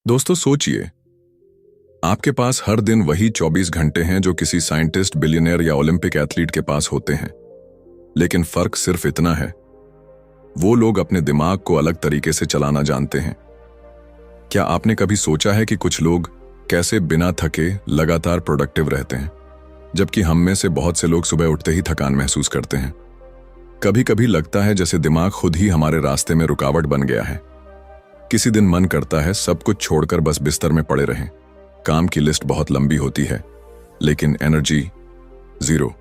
दोस्तों सोचिए, आपके पास हर दिन वही 24 घंटे हैं जो किसी साइंटिस्ट, बिलियनियर या ओलंपिक एथलीट के पास होते हैं। लेकिन फर्क सिर्फ इतना है, वो लोग अपने दिमाग को अलग तरीके से चलाना जानते हैं। क्या आपने कभी सोचा है कि कुछ लोग कैसे बिना थके लगातार प्रोडक्टिव रहते हैं, जबकि हम में से बहुत से लोग सुबह उठते ही थकान महसूस करते हैं। कभी कभी लगता है जैसे दिमाग खुद ही हमारे रास्ते में रुकावट बन गया है। किसी दिन मन करता है सब कुछ छोड़कर बस बिस्तर में पड़े रहें। काम की लिस्ट बहुत लंबी होती है, लेकिन एनर्जी जीरो।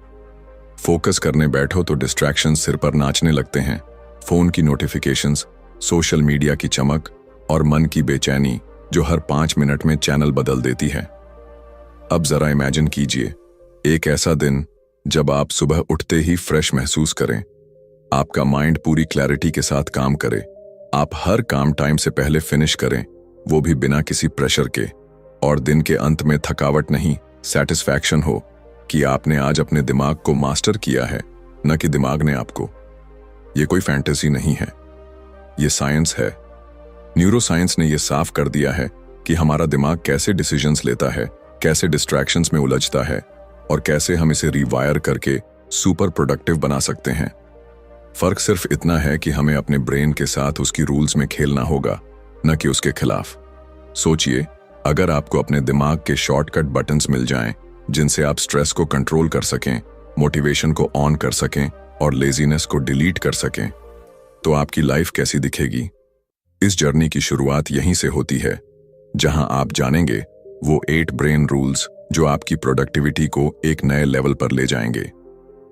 फोकस करने बैठो तो डिस्ट्रैक्शंस सिर पर नाचने लगते हैं। फोन की नोटिफिकेशंस, सोशल मीडिया की चमक और मन की बेचैनी जो हर 5 मिनट में चैनल बदल देती है। अब जरा इमेजिन कीजिए, एक ऐसा दिन जब आप सुबह उठते ही फ्रेश महसूस करें, आपका माइंड पूरी क्लैरिटी के साथ काम करे, आप हर काम टाइम से पहले फिनिश करें, वो भी बिना किसी प्रेशर के, और दिन के अंत में थकावट नहीं, सेटिस्फैक्शन हो कि आपने आज अपने दिमाग को मास्टर किया है, न कि दिमाग ने आपको। ये कोई फैंटेसी नहीं है, ये साइंस है। न्यूरोसाइंस ने यह साफ कर दिया है कि हमारा दिमाग कैसे डिसीजंस लेता है, कैसे डिस्ट्रैक्शंस में उलझता है और कैसे हम इसे रिवायर करके सुपर प्रोडक्टिव बना सकते हैं। फर्क सिर्फ इतना है कि हमें अपने ब्रेन के साथ उसकी रूल्स में खेलना होगा, न कि उसके खिलाफ। सोचिए, अगर आपको अपने दिमाग के शॉर्टकट बटन्स मिल जाएं, जिनसे आप स्ट्रेस को कंट्रोल कर सकें, मोटिवेशन को ऑन कर सकें और लेजीनेस को डिलीट कर सकें, तो आपकी लाइफ कैसी दिखेगी? इस जर्नी की शुरुआत यहीं से होती है, जहां आप जानेंगे वो 8 ब्रेन रूल्स जो आपकी प्रोडक्टिविटी को एक नए लेवल पर ले जाएंगे।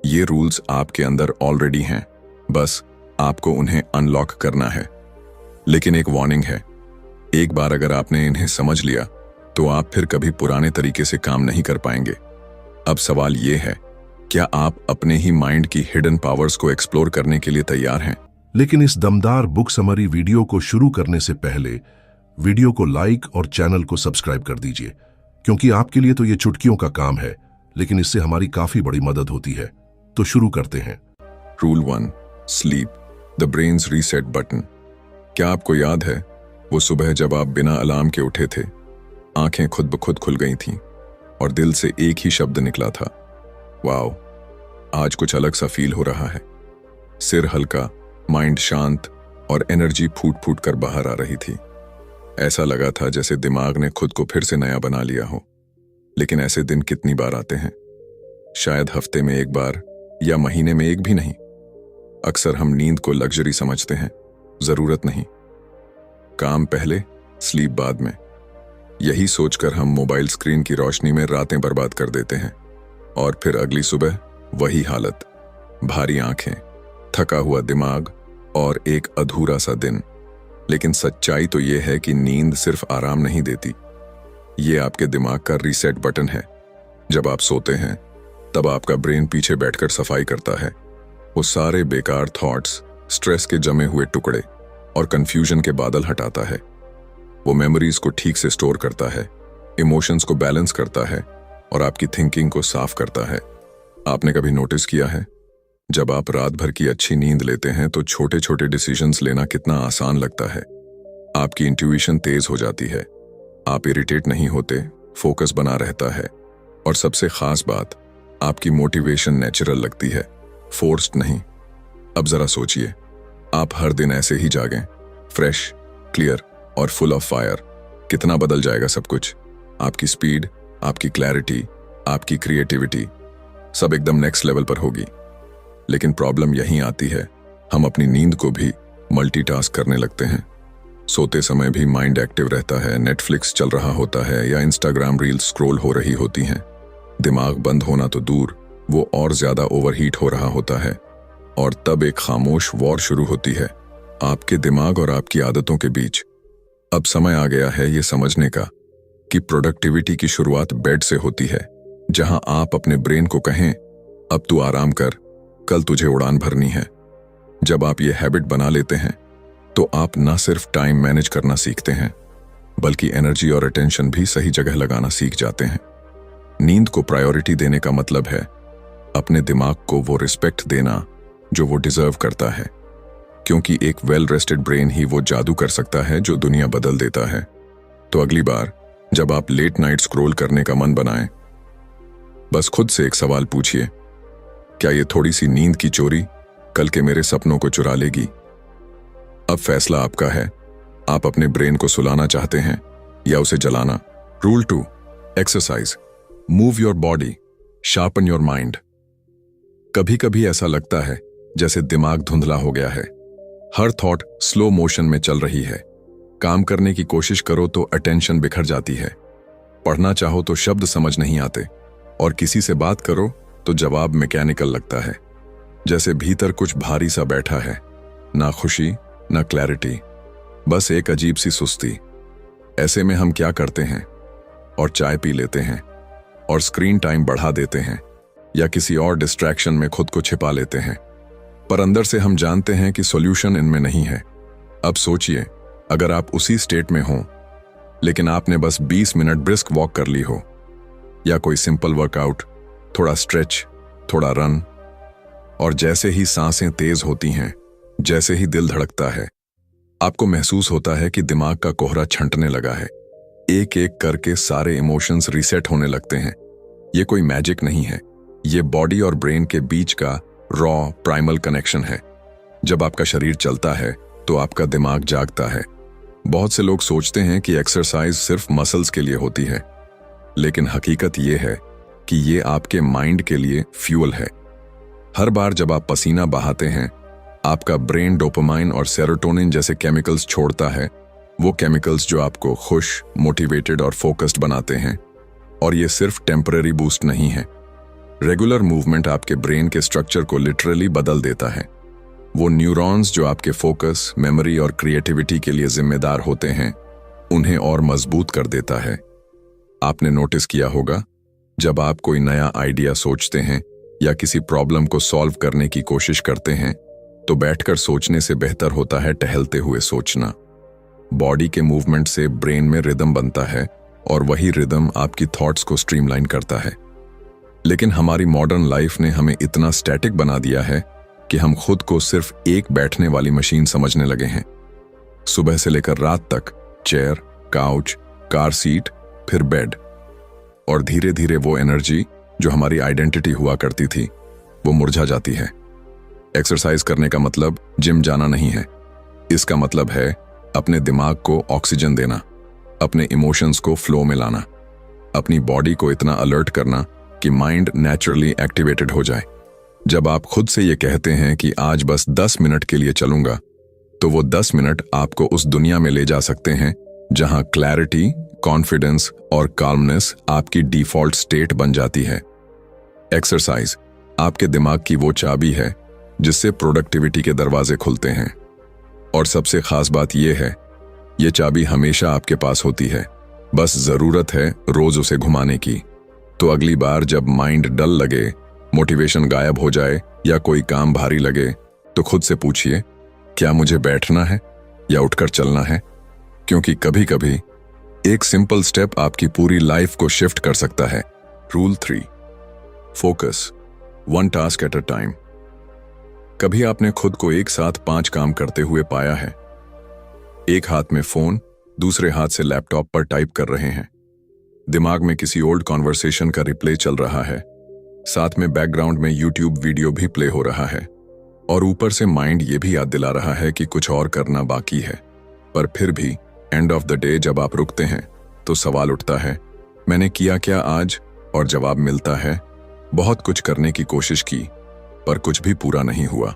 ये रूल्स आपके अंदर ऑलरेडी हैं, बस आपको उन्हें अनलॉक करना है। लेकिन एक वार्निंग है, एक बार अगर आपने इन्हें समझ लिया तो आप फिर कभी पुराने तरीके से काम नहीं कर पाएंगे। अब सवाल ये है, क्या आप अपने ही माइंड की हिडन पावर्स को एक्सप्लोर करने के लिए तैयार हैं? लेकिन इस दमदार बुक समरी वीडियो को शुरू करने से पहले वीडियो को लाइक और चैनल को सब्सक्राइब कर दीजिए, क्योंकि आपके लिए तो ये चुटकियों का काम है, लेकिन इससे हमारी काफी बड़ी मदद होती है। तो शुरू करते हैं। Rule 1, sleep, the brains reset button. क्या आपको याद है वो सुबह जब आप बिना अलार्म के उठे थे, आंखें खुद ब खुद खुल गई थीं और दिल से एक ही शब्द निकला था, वाओ, आज कुछ अलग सा फील हो रहा है। सिर हल्का, माइंड शांत और एनर्जी फूट फूट कर बाहर आ रही थी। ऐसा लगा था जैसे दिमाग ने खुद को फिर से नया बना लिया हो। लेकिन ऐसे दिन कितनी बार आते हैं? शायद हफ्ते में एक बार या महीने में एक भी नहीं। अक्सर हम नींद को लग्जरी समझते हैं, जरूरत नहीं। काम पहले, स्लीप बाद में। यही सोचकर हम मोबाइल स्क्रीन की रोशनी में रातें बर्बाद कर देते हैं और फिर अगली सुबह वही हालत, भारी आंखें, थका हुआ दिमाग और एक अधूरा सा दिन। लेकिन सच्चाई तो यह है कि नींद सिर्फ आराम नहीं देती, ये आपके दिमाग का रीसेट बटन है। जब आप सोते हैं तब आपका ब्रेन पीछे बैठकर सफाई करता है। वो सारे बेकार थॉट्स, स्ट्रेस के जमे हुए टुकड़े और कंफ्यूजन के बादल हटाता है। वो मेमोरीज को ठीक से स्टोर करता है, इमोशंस को बैलेंस करता है और आपकी थिंकिंग को साफ करता है। आपने कभी नोटिस किया है, जब आप रात भर की अच्छी नींद लेते हैं तो छोटे छोटे डिसीजंस लेना कितना आसान लगता है। आपकी इंट्यूशन तेज हो जाती है, आप इरिटेट नहीं होते, फोकस बना रहता है और सबसे खास बात, आपकी मोटिवेशन नेचुरल लगती है, फोर्स्ड नहीं। अब जरा सोचिए, आप हर दिन ऐसे ही जागें, फ्रेश, क्लियर और फुल ऑफ फायर, कितना बदल जाएगा सब कुछ। आपकी स्पीड, आपकी क्लैरिटी, आपकी क्रिएटिविटी सब एकदम नेक्स्ट लेवल पर होगी। लेकिन प्रॉब्लम यहीं आती है, हम अपनी नींद को भी मल्टीटास्क करने लगते हैं। सोते समय भी माइंड एक्टिव रहता है, नेटफ्लिक्स चल रहा होता है या इंस्टाग्राम रील्स स्क्रॉल हो रही होती हैं। दिमाग बंद होना तो दूर, वो और ज्यादा ओवरहीट हो रहा होता है और तब एक खामोश वॉर शुरू होती है आपके दिमाग और आपकी आदतों के बीच। अब समय आ गया है ये समझने का कि प्रोडक्टिविटी की शुरुआत बेड से होती है, जहां आप अपने ब्रेन को कहें, अब तू आराम कर, कल तुझे उड़ान भरनी है। जब आप ये हैबिट बना लेते हैं तो आप न सिर्फ टाइम मैनेज करना सीखते हैं, बल्कि एनर्जी और अटेंशन भी सही जगह लगाना सीख जाते हैं। नींद को प्रायोरिटी देने का मतलब है अपने दिमाग को वो रिस्पेक्ट देना जो वो डिजर्व करता है, क्योंकि एक वेल रेस्टेड ब्रेन ही वो जादू कर सकता है जो दुनिया बदल देता है। तो अगली बार जब आप लेट नाइट स्क्रॉल करने का मन बनाएं, बस खुद से एक सवाल पूछिए, क्या ये थोड़ी सी नींद की चोरी कल के मेरे सपनों को चुरा लेगी? अब फैसला आपका है, आप अपने ब्रेन को सुलाना चाहते हैं या उसे जलाना। Rule 2, exercise. Move your body, sharpen your mind. कभी कभी ऐसा लगता है जैसे दिमाग धुंधला हो गया है, हर थॉट स्लो मोशन में चल रही है। काम करने की कोशिश करो तो अटेंशन बिखर जाती है, पढ़ना चाहो तो शब्द समझ नहीं आते, और किसी से बात करो तो जवाब मैकेनिकल लगता है, जैसे भीतर कुछ भारी सा बैठा है। ना खुशी ना क्लैरिटी, बस एक अजीब सी सुस्ती। ऐसे में हम क्या करते हैं? और चाय पी लेते हैं, और स्क्रीन टाइम बढ़ा देते हैं, या किसी और डिस्ट्रैक्शन में खुद को छिपा लेते हैं। पर अंदर से हम जानते हैं कि सॉल्यूशन इनमें नहीं है। अब सोचिए, अगर आप उसी स्टेट में हों, लेकिन आपने बस 20 मिनट ब्रिस्क वॉक कर ली हो, या कोई सिंपल वर्कआउट, थोड़ा स्ट्रेच, थोड़ा रन, और जैसे ही सांसें तेज होती हैं, जैसे ही दिल धड़कता है, आपको महसूस होता है कि दिमाग का कोहरा छंटने लगा है। एक एक करके सारे इमोशंस रीसेट होने लगते हैं। ये कोई मैजिक नहीं है, ये बॉडी और ब्रेन के बीच का रॉ प्राइमल कनेक्शन है। जब आपका शरीर चलता है तो आपका दिमाग जागता है। बहुत से लोग सोचते हैं कि एक्सरसाइज सिर्फ मसल्स के लिए होती है, लेकिन हकीकत ये है कि ये आपके माइंड के लिए फ्यूल है। हर बार जब आप पसीना बहाते हैं, आपका ब्रेन डोपामाइन और सेरोटोनिन जैसे केमिकल्स छोड़ता है, वो केमिकल्स जो आपको खुश, मोटिवेटेड और फोकस्ड बनाते हैं। और ये सिर्फ टेम्पररी बूस्ट नहीं है। रेगुलर मूवमेंट आपके ब्रेन के स्ट्रक्चर को लिटरली बदल देता है। वो न्यूरॉन्स जो आपके फोकस, मेमोरी और क्रिएटिविटी के लिए जिम्मेदार होते हैं, उन्हें और मजबूत कर देता है। आपने नोटिस किया होगा, जब आप कोई नया आइडिया सोचते हैं या किसी प्रॉब्लम को सॉल्व करने की कोशिश करते हैं, तो बैठकर सोचने से बेहतर होता है टहलते हुए सोचना। बॉडी के मूवमेंट से ब्रेन में रिदम बनता है, और वही रिदम आपकी थॉट्स को स्ट्रीमलाइन करता है। लेकिन हमारी मॉडर्न लाइफ ने हमें इतना स्टैटिक बना दिया है कि हम खुद को सिर्फ एक बैठने वाली मशीन समझने लगे हैं। सुबह से लेकर रात तक चेयर, काउच, कार सीट, फिर बेड, और धीरे धीरे वो एनर्जी जो हमारी आइडेंटिटी हुआ करती थी, वो मुरझा जाती है। एक्सरसाइज करने का मतलब जिम जाना नहीं है। इसका मतलब है अपने दिमाग को ऑक्सीजन देना, अपने इमोशंस को फ्लो में लाना, अपनी बॉडी को इतना अलर्ट करना कि माइंड नेचुरली एक्टिवेटेड हो जाए। जब आप खुद से ये कहते हैं कि आज बस 10 मिनट के लिए चलूंगा, तो वो 10 मिनट आपको उस दुनिया में ले जा सकते हैं जहां क्लैरिटी, कॉन्फिडेंस और काल्मनेस आपकी डिफॉल्ट स्टेट बन जाती है। एक्सरसाइज आपके दिमाग की वो चाबी है जिससे प्रोडक्टिविटी के दरवाजे खुलते हैं। और सबसे खास बात यह है, ये चाबी हमेशा आपके पास होती है, बस जरूरत है रोज उसे घुमाने की। तो अगली बार जब माइंड डल लगे, मोटिवेशन गायब हो जाए या कोई काम भारी लगे, तो खुद से पूछिए, क्या मुझे बैठना है या उठकर चलना है? क्योंकि कभी कभी एक सिंपल स्टेप आपकी पूरी लाइफ को शिफ्ट कर सकता है। Rule 3, focus, 1 task at a time. कभी आपने खुद को एक साथ 5 काम करते हुए पाया है? एक हाथ में फोन, दूसरे हाथ से लैपटॉप पर टाइप कर रहे हैं, दिमाग में किसी ओल्ड कॉन्वर्सेशन का रिप्ले चल रहा है, साथ में बैकग्राउंड में यूट्यूब वीडियो भी प्ले हो रहा है, और ऊपर से माइंड ये भी याद दिला रहा है कि कुछ और करना बाकी है। पर फिर भी एंड ऑफ द डे जब आप रुकते हैं तो सवाल उठता है, मैंने किया क्या आज? और जवाब मिलता है, बहुत कुछ करने की कोशिश की पर कुछ भी पूरा नहीं हुआ।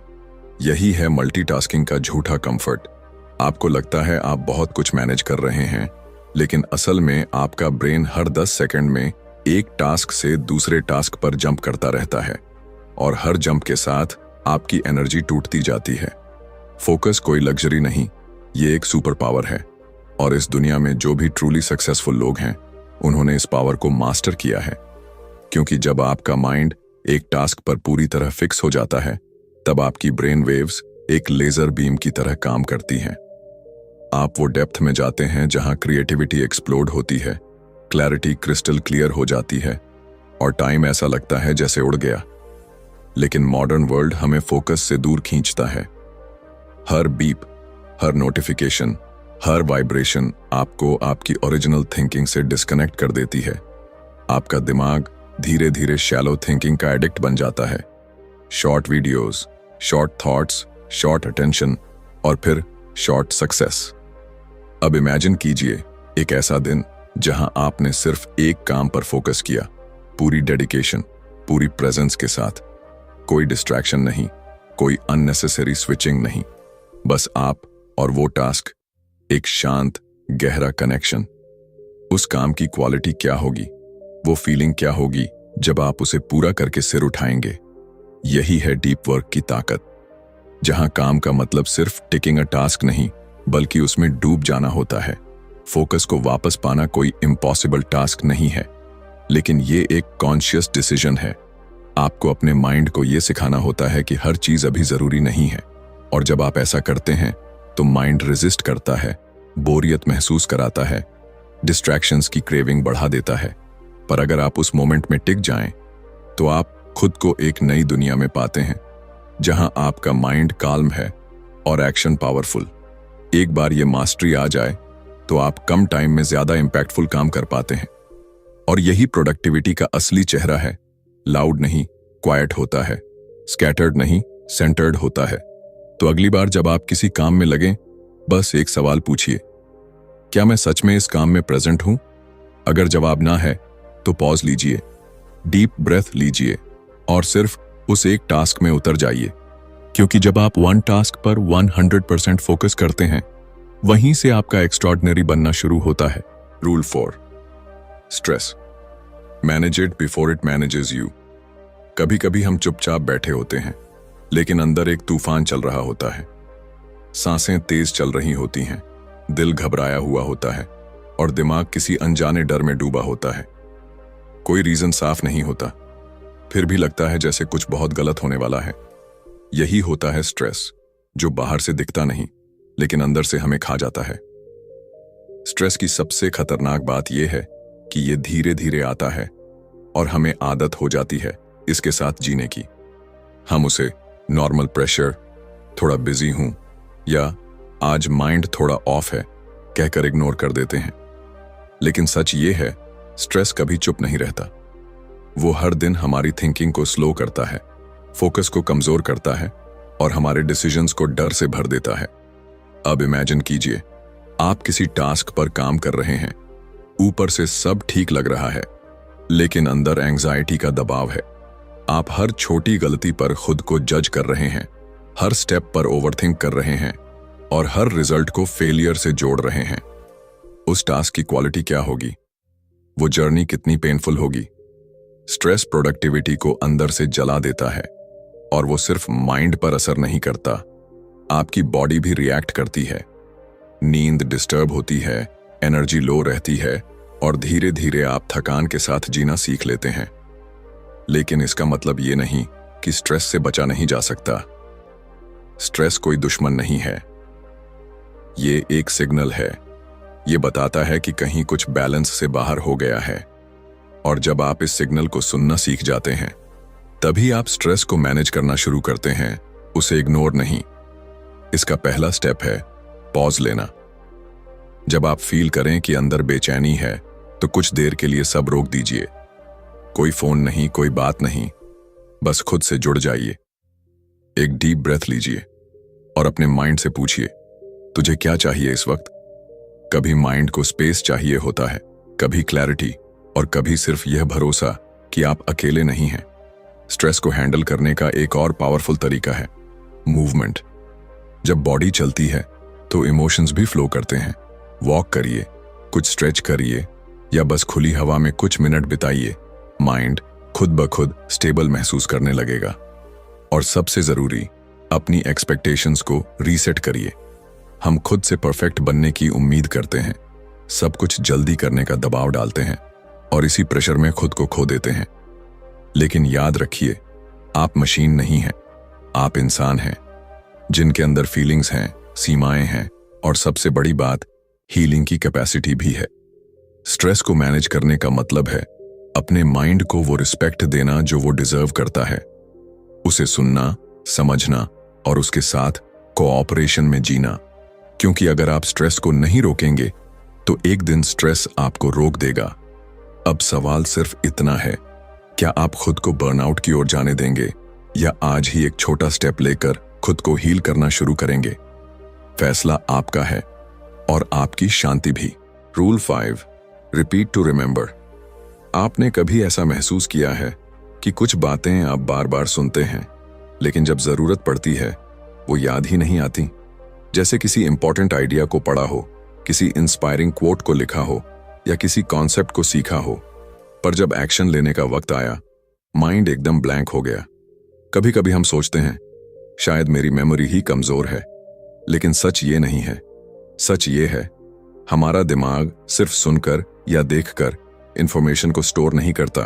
यही है मल्टीटास्किंग का झूठा कंफर्ट। आपको लगता है आप बहुत कुछ मैनेज कर रहे हैं, लेकिन असल में आपका ब्रेन हर 10 सेकंड में एक टास्क से दूसरे टास्क पर जंप करता रहता है, और हर जंप के साथ आपकी एनर्जी टूटती जाती है। फोकस कोई लग्जरी नहीं, ये एक सुपर पावर है, और इस दुनिया में जो भी ट्रूली सक्सेसफुल लोग हैं, उन्होंने इस पावर को मास्टर किया है। क्योंकि जब आपका माइंड एक टास्क पर पूरी तरह फिक्स हो जाता है, तब आपकी ब्रेन वेव्स एक लेजर बीम की तरह काम करती हैं। आप वो डेप्थ में जाते हैं जहां क्रिएटिविटी एक्सप्लोड होती है, क्लैरिटी क्रिस्टल क्लियर हो जाती है, और टाइम ऐसा लगता है जैसे उड़ गया। लेकिन मॉडर्न वर्ल्ड हमें फोकस से दूर खींचता है। हर बीप, हर नोटिफिकेशन, हर वाइब्रेशन आपको आपकी ओरिजिनल थिंकिंग से डिस्कनेक्ट कर देती है। आपका दिमाग धीरे धीरे शैलो थिंकिंग का एडिक्ट बन जाता है। Short videos, short thoughts, short attention और फिर शॉर्ट सक्सेस। अब इमेजिन कीजिए एक ऐसा दिन जहां आपने सिर्फ एक काम पर फोकस किया, पूरी डेडिकेशन, पूरी प्रेजेंस के साथ। कोई डिस्ट्रैक्शन नहीं, कोई अननेसेसरी स्विचिंग नहीं, बस आप और वो टास्क, एक शांत गहरा कनेक्शन। उस काम की क्वालिटी क्या होगी, वो फीलिंग क्या होगी जब आप उसे पूरा करके सिर उठाएंगे। यही है डीप वर्क की ताकत, जहां काम का मतलब सिर्फ टिकिंग अ टास्क नहीं, बल्कि उसमें डूब जाना होता है। फोकस को वापस पाना कोई इम्पॉसिबल टास्क नहीं है, लेकिन ये एक कॉन्शियस डिसीजन है। आपको अपने माइंड को ये सिखाना होता है कि हर चीज अभी जरूरी नहीं है, और जब आप ऐसा करते हैं तो माइंड रेजिस्ट करता है, बोरियत महसूस कराता है, डिस्ट्रैक्शंस की क्रेविंग बढ़ा देता है। पर अगर आप उस मोमेंट में टिक जाएं, तो आप खुद को एक नई दुनिया में पाते हैं, जहां आपका माइंड काल्म है और एक्शन पावरफुल। एक बार ये मास्टरी आ जाए तो आप कम टाइम में ज्यादा इंपैक्टफुल काम कर पाते हैं। और यही प्रोडक्टिविटी का असली चेहरा है। लाउड नहीं, क्वाइट होता है, स्कैटर्ड नहीं, सेंटर्ड होता है। तो अगली बार जब आप किसी काम में लगें, बस एक सवाल पूछिए, क्या मैं सच में इस काम में प्रेजेंट हूं? अगर जवाब ना है तो पॉज लीजिए, डीप ब्रेथ लीजिए और सिर्फ उस एक टास्क में उतर जाइए। क्योंकि जब आप वन टास्क पर 100% फोकस करते हैं, वहीं से आपका एक्स्ट्रॉर्डिनरी बनना शुरू होता है। Rule 4, stress manage it before it manages you. कभी कभी हम चुपचाप बैठे होते हैं, लेकिन अंदर एक तूफान चल रहा होता है। सांसें तेज चल रही होती हैं, दिल घबराया हुआ होता है और दिमाग किसी अनजाने डर में डूबा होता है। कोई रीजन साफ नहीं होता, फिर भी लगता है जैसे कुछ बहुत गलत होने वाला है। यही होता है स्ट्रेस, जो बाहर से दिखता नहीं, लेकिन अंदर से हमें खा जाता है। स्ट्रेस की सबसे खतरनाक बात यह है कि यह धीरे धीरे आता है और हमें आदत हो जाती है इसके साथ जीने की। हम उसे नॉर्मल प्रेशर, थोड़ा बिजी हूं या आज माइंड थोड़ा ऑफ है कहकर इग्नोर कर देते हैं। लेकिन सच ये है, स्ट्रेस कभी चुप नहीं रहता। वो हर दिन हमारी थिंकिंग को स्लो करता है, फोकस को कमजोर करता है और हमारे डिसीजंस को डर से भर देता है। अब इमेजिन कीजिए, आप किसी टास्क पर काम कर रहे हैं, ऊपर से सब ठीक लग रहा है, लेकिन अंदर एंजाइटी का दबाव है। आप हर छोटी गलती पर खुद को जज कर रहे हैं, हर स्टेप पर ओवरथिंक कर रहे हैं और हर रिजल्ट को फेलियर से जोड़ रहे हैं। उस टास्क की क्वालिटी क्या होगी? वो जर्नी कितनी पेनफुल होगी? स्ट्रेस प्रोडक्टिविटी को अंदर से जला देता है, और वो सिर्फ माइंड पर असर नहीं करता, आपकी बॉडी भी रिएक्ट करती है। नींद डिस्टर्ब होती है, एनर्जी लो रहती है और धीरे धीरे आप थकान के साथ जीना सीख लेते हैं। लेकिन इसका मतलब ये नहीं कि स्ट्रेस से बचा नहीं जा सकता। स्ट्रेस कोई दुश्मन नहीं है, ये एक सिग्नल है। ये बताता है कि कहीं कुछ बैलेंस से बाहर हो गया है, और जब आप इस सिग्नल को सुनना सीख जाते हैं, तभी आप स्ट्रेस को मैनेज करना शुरू करते हैं, उसे इग्नोर नहीं। इसका पहला स्टेप है पॉज लेना। जब आप फील करें कि अंदर बेचैनी है, तो कुछ देर के लिए सब रोक दीजिए। कोई फोन नहीं, कोई बात नहीं, बस खुद से जुड़ जाइए। एक डीप ब्रेथ लीजिए और अपने माइंड से पूछिए, तुझे क्या चाहिए इस वक्त? कभी माइंड को स्पेस चाहिए होता है, कभी क्लैरिटी, और कभी सिर्फ यह भरोसा कि आप अकेले नहीं हैं। स्ट्रेस को हैंडल करने का एक और पावरफुल तरीका है मूवमेंट। जब बॉडी चलती है तो इमोशंस भी फ्लो करते हैं। वॉक करिए, कुछ स्ट्रेच करिए या बस खुली हवा में कुछ मिनट बिताइए। माइंड खुद ब खुद स्टेबल महसूस करने लगेगा। और सबसे जरूरी, अपनी एक्सपेक्टेशंस को रीसेट करिए। हम खुद से परफेक्ट बनने की उम्मीद करते हैं, सब कुछ जल्दी करने का दबाव डालते हैं और इसी प्रेशर में खुद को खो देते हैं। लेकिन याद रखिए, आप मशीन नहीं हैं, आप इंसान हैं जिनके अंदर फीलिंग्स हैं, सीमाएं हैं और सबसे बड़ी बात, हीलिंग की कैपेसिटी भी है। स्ट्रेस को मैनेज करने का मतलब है अपने माइंड को वो रिस्पेक्ट देना जो वो डिजर्व करता है, उसे सुनना, समझना और उसके साथ कोऑपरेशन में जीना। क्योंकि अगर आप स्ट्रेस को नहीं रोकेंगे तो एक दिन स्ट्रेस आपको रोक देगा। अब सवाल सिर्फ इतना है, क्या आप खुद को बर्नआउट की ओर जाने देंगे या आज ही एक छोटा स्टेप लेकर खुद को हील करना शुरू करेंगे? फैसला आपका है और आपकी शांति भी। Rule 5, repeat to remember. आपने कभी ऐसा महसूस किया है कि कुछ बातें आप बार बार सुनते हैं लेकिन जब जरूरत पड़ती है वो याद ही नहीं आती? जैसे किसी इंपॉर्टेंट आइडिया को पढ़ा हो, किसी इंस्पायरिंग कोट को लिखा हो या किसी कॉन्सेप्ट को सीखा हो, पर जब एक्शन लेने का वक्त आया माइंड एकदम ब्लैंक हो गया। कभी कभी हम सोचते हैं शायद मेरी मेमोरी ही कमजोर है, लेकिन सच ये नहीं है। सच ये है, हमारा दिमाग सिर्फ सुनकर या देखकर इंफॉर्मेशन को स्टोर नहीं करता,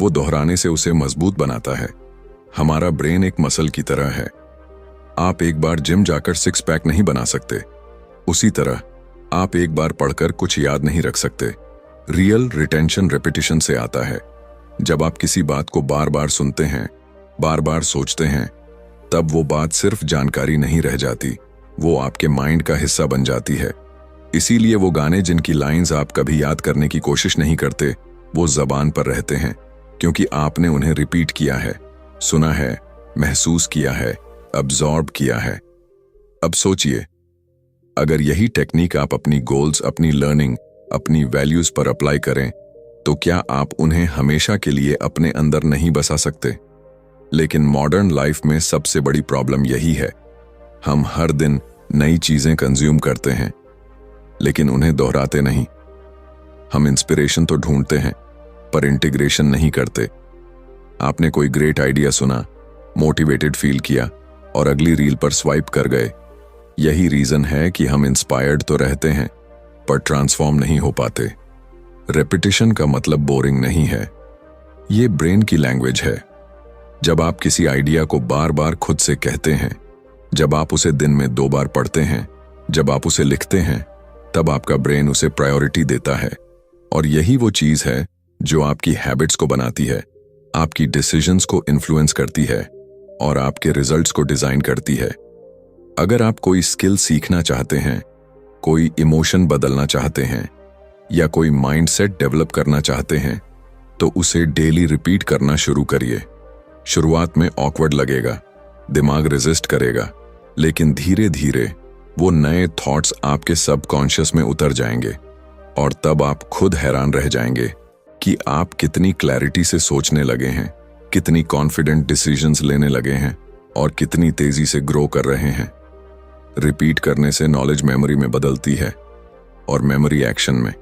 वो दोहराने से उसे मजबूत बनाता है। हमारा ब्रेन एक मसल की तरह है। आप एक बार जिम जाकर 6 पैक नहीं बना सकते, उसी तरह आप एक बार पढ़कर कुछ याद नहीं रख सकते। रियल रिटेंशन रेपिटेशन से आता है। जब आप किसी बात को बार बार सुनते हैं, बार बार सोचते हैं, तब वो बात सिर्फ जानकारी नहीं रह जाती, वो आपके माइंड का हिस्सा बन जाती है। इसीलिए वो गाने जिनकी लाइंस आप कभी याद करने की कोशिश नहीं करते, वो जबान पर रहते हैं, क्योंकि आपने उन्हें रिपीट किया है, सुना है, महसूस किया है, अब्सॉर्ब किया है। अब सोचिए, अगर यही टेक्निक आप अपनी गोल्स, अपनी लर्निंग, अपनी वैल्यूज पर अप्लाई करें, तो क्या आप उन्हें हमेशा के लिए अपने अंदर नहीं बसा सकते? लेकिन मॉडर्न लाइफ में सबसे बड़ी प्रॉब्लम यही है, हम हर दिन नई चीजें कंज्यूम करते हैं लेकिन उन्हें दोहराते नहीं। हम इंस्पिरेशन तो ढूंढते हैं पर इंटीग्रेशन नहीं करते। आपने कोई ग्रेट आइडिया सुना, मोटिवेटेड फील किया और अगली रील पर स्वाइप कर गए। यही रीजन है कि हम इंस्पायर्ड तो रहते हैं पर ट्रांसफॉर्म नहीं हो पाते। रेपिटेशन का मतलब बोरिंग नहीं है, ये ब्रेन की लैंग्वेज है। जब आप किसी आइडिया को बार बार खुद से कहते हैं, जब आप उसे दिन में 2 बार पढ़ते हैं, जब आप उसे लिखते हैं, तब आपका ब्रेन उसे प्रायोरिटी देता है। और यही वो चीज है जो आपकी हैबिट्स को बनाती है, आपकी डिसीजंस को इन्फ्लुएंस करती है और आपके रिजल्ट्स को डिजाइन करती है। अगर आप कोई स्किल सीखना चाहते हैं, कोई इमोशन बदलना चाहते हैं या कोई माइंडसेट डेवलप करना चाहते हैं, तो उसे डेली रिपीट करना शुरू करिए। शुरुआत में ऑकवर्ड लगेगा, दिमाग रेजिस्ट करेगा, लेकिन धीरे धीरे वो नए थॉट्स आपके सबकॉन्शियस में उतर जाएंगे और तब आप खुद हैरान रह जाएंगे कि आप कितनी क्लैरिटी से सोचने लगे हैं, कितनी कॉन्फिडेंट डिसीजंस लेने लगे हैं और कितनी तेजी से ग्रो कर रहे हैं। रिपीट करने से नॉलेज मेमोरी में बदलती है और मेमोरी एक्शन में।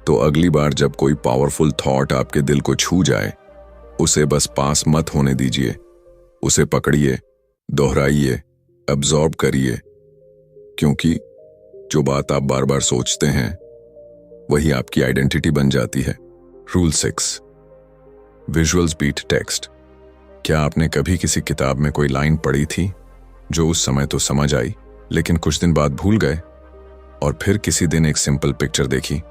तो अगली बार जब कोई पावरफुल थॉट आपके दिल को छू जाए, उसे बस पास मत होने दीजिए, उसे पकड़िए, दोहराइए, अब्सॉर्ब करिए, क्योंकि जो बात आप बार बार सोचते हैं वही आपकी आइडेंटिटी बन जाती है। Rule 6, visuals beat text. क्या आपने कभी किसी किताब में कोई लाइन पढ़ी थी जो उस समय तो समझ आई लेकिन कुछ दिन बाद भूल गए, और फिर किसी दिन एक सिंपल पिक्चर देखी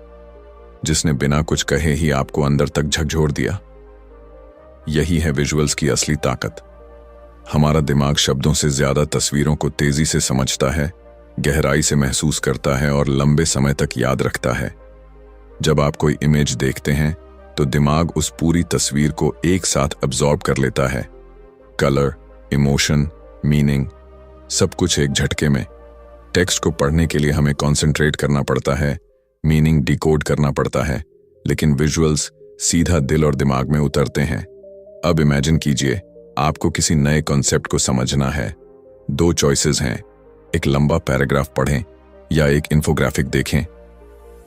जिसने बिना कुछ कहे ही आपको अंदर तक झकझोर दिया? यही है विजुअल्स की असली ताकत। हमारा दिमाग शब्दों से ज्यादा तस्वीरों को तेजी से समझता है, गहराई से महसूस करता है और लंबे समय तक याद रखता है। जब आप कोई इमेज देखते हैं तो दिमाग उस पूरी तस्वीर को एक साथ अब्सॉर्ब कर लेता है। कलर, इमोशन, मीनिंग, सब कुछ एक झटके में। टेक्स्ट को पढ़ने के लिए हमें कंसंट्रेट करना पड़ता है, मीनिंग डिकोड करना पड़ता है, लेकिन विजुअल्स सीधा दिल और दिमाग में उतरते हैं। अब इमेजिन कीजिए, आपको किसी नए कॉन्सेप्ट को समझना है। 2 चॉइसेस हैं, एक लंबा पैराग्राफ पढ़ें या एक इन्फोग्राफिक देखें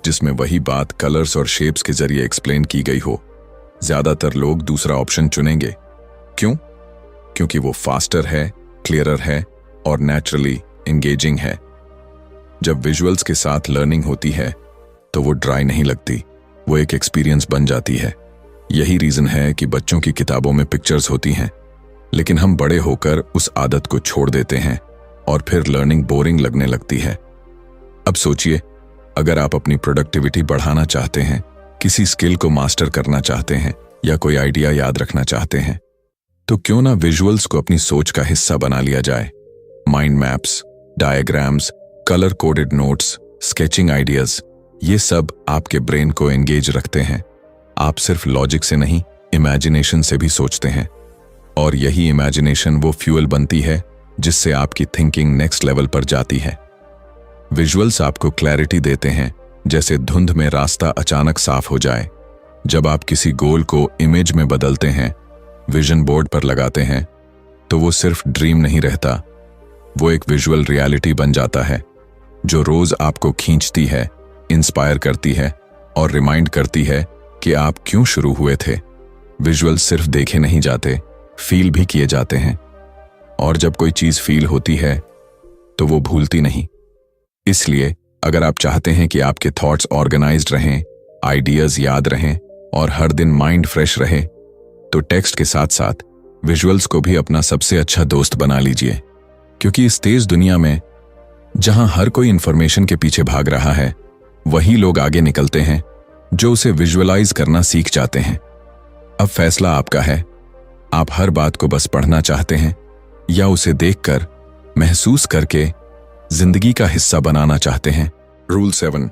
जिसमें वही बात कलर्स और शेप्स के जरिए एक्सप्लेन की गई हो। ज्यादातर लोग दूसरा ऑप्शन चुनेंगे। क्यों? क्योंकि वो फास्टर है, क्लियरर है और नेचुरली एंगेजिंग है। जब विजुअल्स के साथ लर्निंग होती है तो वो ड्राई नहीं लगती, वो एक एक्सपीरियंस बन जाती है। यही रीजन है कि बच्चों की किताबों में पिक्चर्स होती हैं, लेकिन हम बड़े होकर उस आदत को छोड़ देते हैं और फिर लर्निंग बोरिंग लगने लगती है। अब सोचिए, अगर आप अपनी प्रोडक्टिविटी बढ़ाना चाहते हैं, किसी स्किल को मास्टर करना चाहते हैं या कोई आइडिया याद रखना चाहते हैं, तो क्यों ना विजुअल्स को अपनी सोच का हिस्सा बना लिया जाए। Mind maps, diagrams colour coded notes, sketching ideas, ये सब आपके ब्रेन को एंगेज रखते हैं। आप सिर्फ लॉजिक से नहीं, इमेजिनेशन से भी सोचते हैं, और यही इमेजिनेशन वो फ्यूल बनती है जिससे आपकी थिंकिंग नेक्स्ट लेवल पर जाती है। विजुअल्स आपको क्लैरिटी देते हैं, जैसे धुंध में रास्ता अचानक साफ हो जाए। जब आप किसी गोल को इमेज में बदलते हैं, विजन बोर्ड पर लगाते हैं, तो वो सिर्फ ड्रीम नहीं रहता, वो एक विजुअल रियलिटी बन जाता है जो रोज आपको खींचती है, इंस्पायर करती है और रिमाइंड करती है कि आप क्यों शुरू हुए थे। विजुअल सिर्फ देखे नहीं जाते, फील भी किए जाते हैं, और जब कोई चीज फील होती है तो वो भूलती नहीं। इसलिए अगर आप चाहते हैं कि आपके थॉट्स ऑर्गेनाइज्ड रहें, आइडियाज याद रहें और हर दिन माइंड फ्रेश रहे, तो टेक्स्ट के साथ साथ विजुअल्स को भी अपना सबसे अच्छा दोस्त बना लीजिए। क्योंकि इस तेज दुनिया में जहां हर कोई इंफॉर्मेशन के पीछे भाग रहा है, वही लोग आगे निकलते हैं जो उसे विजुअलाइज करना सीख जाते हैं। अब फैसला आपका है, आप हर बात को बस पढ़ना चाहते हैं या उसे देखकर, महसूस करके जिंदगी का हिस्सा बनाना चाहते हैं। Rule 7,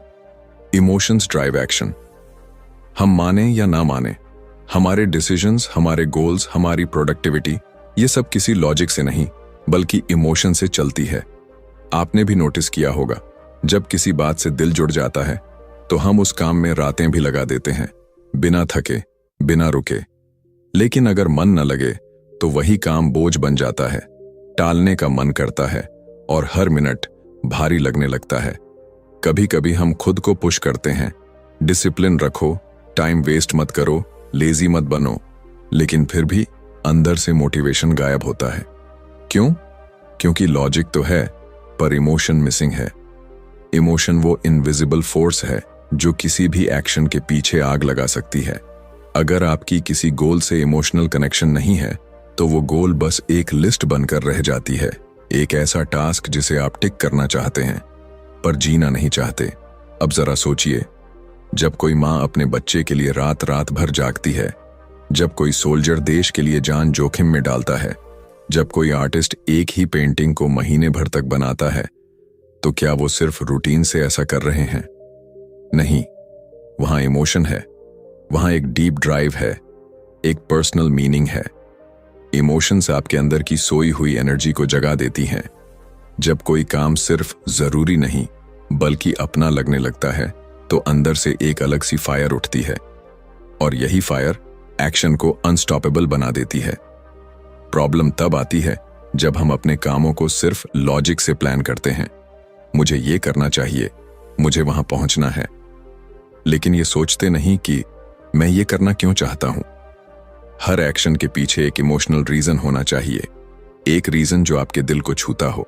emotions drive action. हम माने या ना माने, हमारे डिसीजंस, हमारे गोल्स, हमारी प्रोडक्टिविटी, ये सब किसी लॉजिक से नहीं बल्कि इमोशन से चलती है। आपने भी नोटिस किया होगा, जब किसी बात से दिल जुड़ जाता है तो हम उस काम में रातें भी लगा देते हैं, बिना थके, बिना रुके। लेकिन अगर मन न लगे तो वही काम बोझ बन जाता है, टालने का मन करता है और हर मिनट भारी लगने लगता है। कभी कभी हम खुद को पुश करते हैं, डिसिप्लिन रखो, टाइम वेस्ट मत करो, लेजी मत बनो, लेकिन फिर भी अंदर से मोटिवेशन गायब होता है। क्यों? क्योंकि लॉजिक तो है पर इमोशन मिसिंग है। इमोशन वो इनविजिबल फोर्स है जो किसी भी एक्शन के पीछे आग लगा सकती है। अगर आपकी किसी गोल से इमोशनल कनेक्शन नहीं है तो वो गोल बस एक लिस्ट बनकर रह जाती है, एक ऐसा टास्क जिसे आप टिक करना चाहते हैं पर जीना नहीं चाहते। अब जरा सोचिए, जब कोई माँ अपने बच्चे के लिए रात रात भर जागती है, जब कोई सोल्जर देश के लिए जान जोखिम में डालता है, जब कोई आर्टिस्ट एक ही पेंटिंग को महीने भर तक बनाता है, तो क्या वो सिर्फ रूटीन से ऐसा कर रहे हैं? नहीं, वहां इमोशन है, वहां एक डीप ड्राइव है, एक पर्सनल मीनिंग है। इमोशंस आपके अंदर की सोई हुई एनर्जी को जगा देती हैं। जब कोई काम सिर्फ जरूरी नहीं बल्कि अपना लगने लगता है तो अंदर से एक अलग सी फायर उठती है, और यही फायर एक्शन को अनस्टॉपेबल बना देती है। प्रॉब्लम तब आती है जब हम अपने कामों को सिर्फ लॉजिक से प्लान करते हैं, मुझे ये करना चाहिए, मुझे वहां पहुंचना है, लेकिन ये सोचते नहीं कि मैं ये करना क्यों चाहता हूं। हर एक्शन के पीछे एक इमोशनल रीजन होना चाहिए, एक रीजन जो आपके दिल को छूता हो,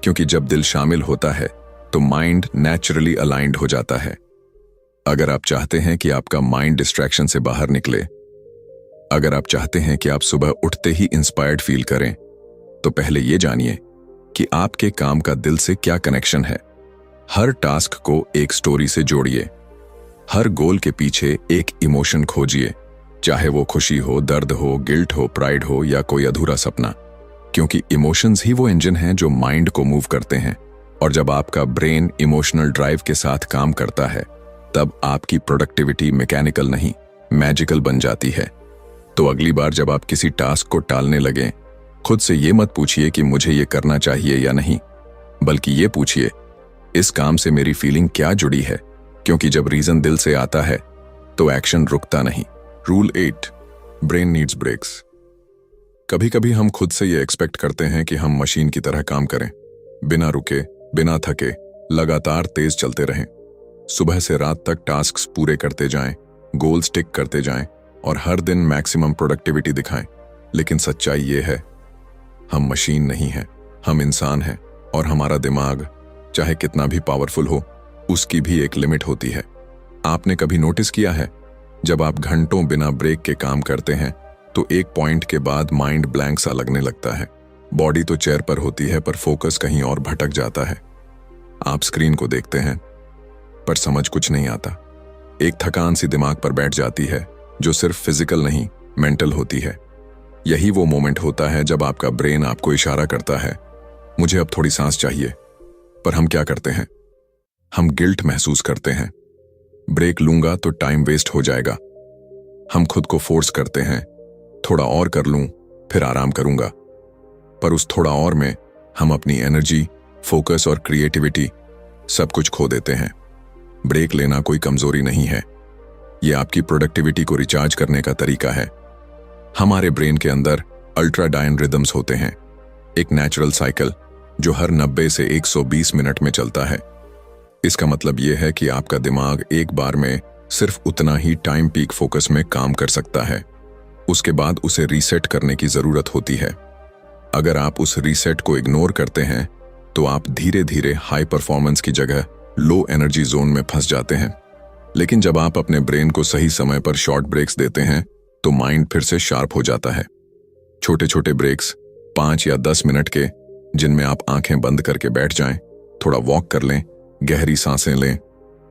क्योंकि जब दिल शामिल होता है तो माइंड नेचुरली अलाइंड हो जाता है। अगर आप चाहते हैं कि आपका माइंड डिस्ट्रैक्शन से बाहर निकले, अगर आप चाहते हैं कि आप सुबह उठते ही इंस्पायर्ड फील करें, तो पहले ये जानिए कि आपके काम का दिल से क्या कनेक्शन है। हर टास्क को एक स्टोरी से जोड़िए, हर गोल के पीछे एक इमोशन खोजिए, चाहे वो खुशी हो, दर्द हो, गिल्ट हो, प्राइड हो या कोई अधूरा सपना, क्योंकि इमोशंस ही वो इंजन हैं जो माइंड को मूव करते हैं। और जब आपका ब्रेन इमोशनल ड्राइव के साथ काम करता है, तब आपकी प्रोडक्टिविटी मैकेनिकल नहीं, मैजिकल बन जाती है। तो अगली बार जब आप किसी टास्क को टालने लगें, खुद से ये मत पूछिए कि मुझे ये करना चाहिए या नहीं, बल्कि ये पूछिए, इस काम से मेरी फीलिंग क्या जुड़ी है, क्योंकि जब रीजन दिल से आता है तो एक्शन रुकता नहीं। Rule 8, brain needs breaks. कभी कभी हम खुद से ये एक्सपेक्ट करते हैं कि हम मशीन की तरह काम करें, बिना रुके, बिना थके, लगातार तेज चलते रहें, सुबह से रात तक टास्क्स पूरे करते जाएं, गोल्स टिक करते जाएं और हर दिन मैक्सिमम प्रोडक्टिविटी दिखाएं। लेकिन सच्चाई ये है, हम मशीन नहीं हैं, हम इंसान हैं, और हमारा दिमाग चाहे कितना भी पावरफुल हो, उसकी भी एक लिमिट होती है। आपने कभी नोटिस किया है, जब आप घंटों बिना ब्रेक के काम करते हैं तो एक पॉइंट के बाद माइंड ब्लैंक सा लगने लगता है। बॉडी तो चेयर पर होती है पर फोकस कहीं और भटक जाता है। आप स्क्रीन को देखते हैं पर समझ कुछ नहीं आता। एक थकान सी दिमाग पर बैठ जाती है जो सिर्फ फिजिकल नहीं, मेंटल होती है। यही वो मोमेंट होता है जब आपका ब्रेन आपको इशारा करता है, मुझे अब थोड़ी सांस चाहिए, पर हम क्या करते हैं? हम गिल्ट महसूस करते हैं। ब्रेक लूंगा तो टाइम वेस्ट हो जाएगा। हम खुद को फोर्स करते हैं, थोड़ा और कर लूं, फिर आराम करूंगा। पर उस थोड़ा और में हम अपनी एनर्जी, फोकस और क्रिएटिविटी सब कुछ खो देते हैं। ब्रेक लेना कोई कमजोरी नहीं है, यह आपकी प्रोडक्टिविटी को रिचार्ज करने का तरीका है। हमारे ब्रेन के अंदर अल्ट्राडायन रिदम्स होते हैं, एक नेचुरल साइकिल जो हर 90 से 120 मिनट में चलता है। इसका मतलब यह है कि आपका दिमाग एक बार में सिर्फ उतना ही टाइम पीक फोकस में काम कर सकता है, उसके बाद उसे रीसेट करने की जरूरत होती है। अगर आप उस रीसेट को इग्नोर करते हैं तो आप धीरे धीरे हाई परफॉर्मेंस की जगह लो एनर्जी जोन में फंस जाते हैं। लेकिन जब आप अपने ब्रेन को सही समय पर शॉर्ट ब्रेक्स देते हैं तो माइंड फिर से शार्प हो जाता है। छोटे छोटे ब्रेक्स 5 या 10 मिनट के, जिनमें आप आंखें बंद करके बैठ जाएं, थोड़ा वॉक कर लें, गहरी सांसें लें,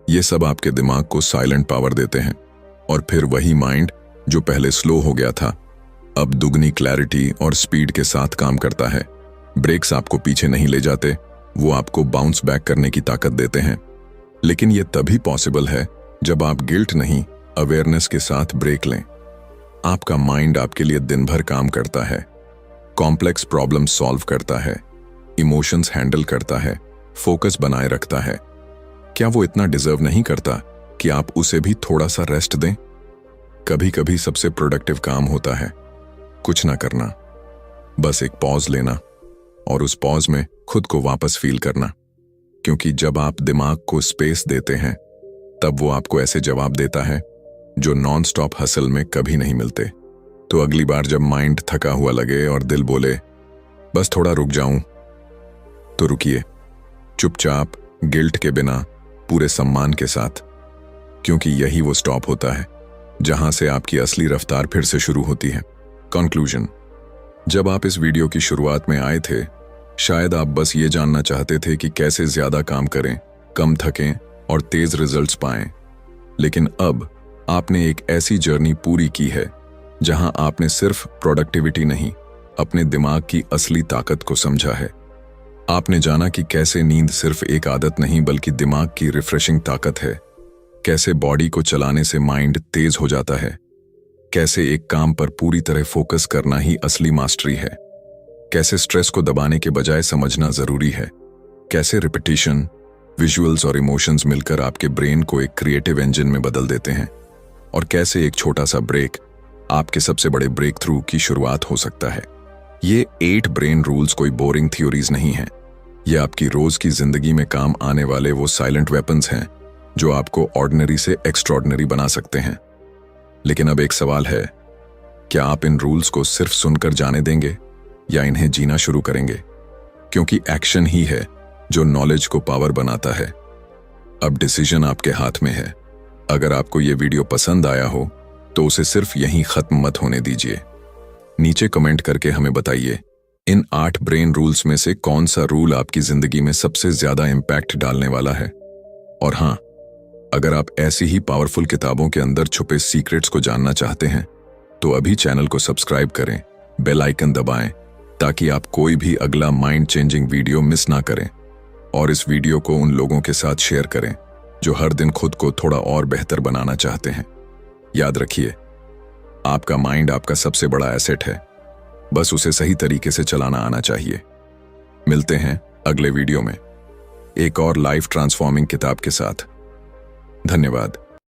ये सब आपके दिमाग को साइलेंट पावर देते हैं। और फिर वही माइंड जो पहले स्लो हो गया था, अब दुगनी क्लैरिटी और स्पीड के साथ काम करता है। ब्रेक्स आपको पीछे नहीं ले जाते, वो आपको बाउंस बैक करने की ताकत देते हैं। लेकिन ये तभी पॉसिबल है जब आप गिल्ट नहीं, अवेयरनेस के साथ ब्रेक लें। आपका माइंड आपके लिए दिन भर काम करता है, कॉम्प्लेक्स प्रॉब्लम सॉल्व करता है, इमोशंस हैंडल करता है, फोकस बनाए रखता है। क्या वो इतना डिजर्व नहीं करता कि आप उसे भी थोड़ा सा रेस्ट दें? कभी कभी सबसे प्रोडक्टिव काम होता है कुछ ना करना, बस एक पॉज लेना और उस पॉज में खुद को वापस फील करना। क्योंकि जब आप दिमाग को स्पेस देते हैं तब वो आपको ऐसे जवाब देता है जो नॉन स्टॉप हसल में कभी नहीं मिलते। तो अगली बार जब माइंड थका हुआ लगे और दिल बोले बस थोड़ा रुक जाऊं, तो रुकिए, चुपचाप, गिल्ट के बिना, पूरे सम्मान के साथ। क्योंकि यही वो स्टॉप होता है जहां से आपकी असली रफ्तार फिर से शुरू होती है। कंक्लूजन: जब आप इस वीडियो की शुरुआत में आए थे, शायद आप बस ये जानना चाहते थे कि कैसे ज्यादा काम करें, कम थकें और तेज रिजल्ट्स पाएं। लेकिन अब आपने एक ऐसी जर्नी पूरी की है जहां आपने सिर्फ प्रोडक्टिविटी नहीं, अपने दिमाग की असली ताकत को समझा है। आपने जाना कि कैसे नींद सिर्फ एक आदत नहीं बल्कि दिमाग की रिफ्रेशिंग ताकत है, कैसे बॉडी को चलाने से माइंड तेज हो जाता है, कैसे एक काम पर पूरी तरह फोकस करना ही असली मास्टरी है, कैसे स्ट्रेस को दबाने के बजाय समझना जरूरी है, कैसे रिपीटिशन, विजुअल्स और इमोशंस मिलकर आपके ब्रेन को एक क्रिएटिव इंजन में बदल देते हैं, और कैसे एक छोटा सा ब्रेक आपके सबसे बड़े ब्रेक थ्रू की शुरुआत हो सकता है। ये 8 ब्रेन रूल्स कोई बोरिंग थ्योरीज नहीं हैं, ये आपकी रोज की जिंदगी में काम आने वाले वो साइलेंट वेपन्स हैं जो आपको ऑर्डिनरी से एक्स्ट्रॉर्डिनरी बना सकते हैं। लेकिन अब एक सवाल है, क्या आप इन रूल्स को सिर्फ सुनकर जाने देंगे या इन्हें जीना शुरू करेंगे? क्योंकि एक्शन ही है जो नॉलेज को पावर बनाता है। अब डिसीजन आपके हाथ में है। अगर आपको ये वीडियो पसंद आया हो तो उसे सिर्फ यहीं खत्म मत होने दीजिए। नीचे कमेंट करके हमें बताइए इन 8 ब्रेन रूल्स में से कौन सा रूल आपकी जिंदगी में सबसे ज्यादा इंपैक्ट डालने वाला है। और हाँ, अगर आप ऐसी ही पावरफुल किताबों के अंदर छुपे सीक्रेट्स को जानना चाहते हैं तो अभी चैनल को सब्सक्राइब करें, बेल आइकन दबाएं ताकि आप कोई भी अगला माइंड चेंजिंग वीडियो मिस ना करें। और इस वीडियो को उन लोगों के साथ शेयर करें जो हर दिन खुद को थोड़ा और बेहतर बनाना चाहते हैं। याद रखिए, आपका माइंड आपका सबसे बड़ा एसेट है, बस उसे सही तरीके से चलाना आना चाहिए। मिलते हैं अगले वीडियो में एक और लाइफ ट्रांसफॉर्मिंग किताब के साथ। धन्यवाद।